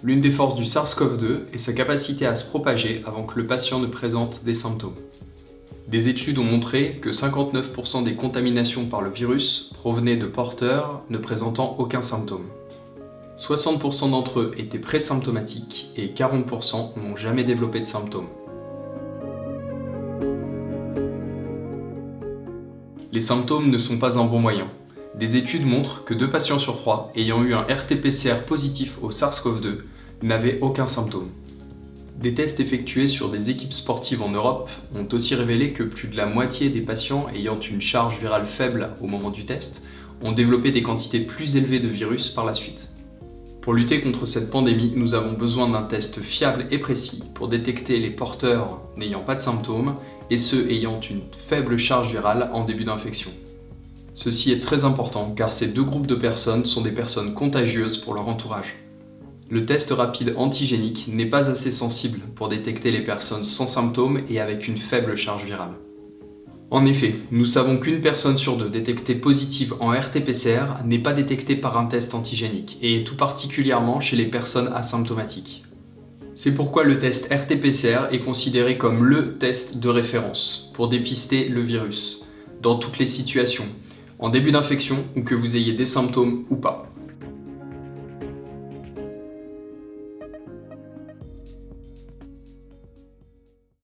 L'une des forces du SARS-CoV-2 est sa capacité à se propager avant que le patient ne présente des symptômes. Des études ont montré que 59% des contaminations par le virus provenaient de porteurs ne présentant aucun symptôme. 60% d'entre eux étaient présymptomatiques et 40% n'ont jamais développé de symptômes. Les symptômes ne sont pas un bon moyen. Des études montrent que 2 patients sur 3 ayant eu un RT-PCR positif au SARS-CoV-2 n'avaient aucun symptôme. Des tests effectués sur des équipes sportives en Europe ont aussi révélé que plus de la moitié des patients ayant une charge virale faible au moment du test ont développé des quantités plus élevées de virus par la suite. Pour lutter contre cette pandémie, nous avons besoin d'un test fiable et précis pour détecter les porteurs n'ayant pas de symptômes et ceux ayant une faible charge virale en début d'infection. Ceci est très important car ces 2 groupes de personnes sont des personnes contagieuses pour leur entourage. Le test rapide antigénique n'est pas assez sensible pour détecter les personnes sans symptômes et avec une faible charge virale. En effet, nous savons qu'une personne sur 2 détectée positive en RT-PCR n'est pas détectée par un test antigénique, et tout particulièrement chez les personnes asymptomatiques. C'est pourquoi le test RT-PCR est considéré comme le test de référence pour dépister le virus, dans toutes les situations, en début d'infection ou que vous ayez des symptômes ou pas.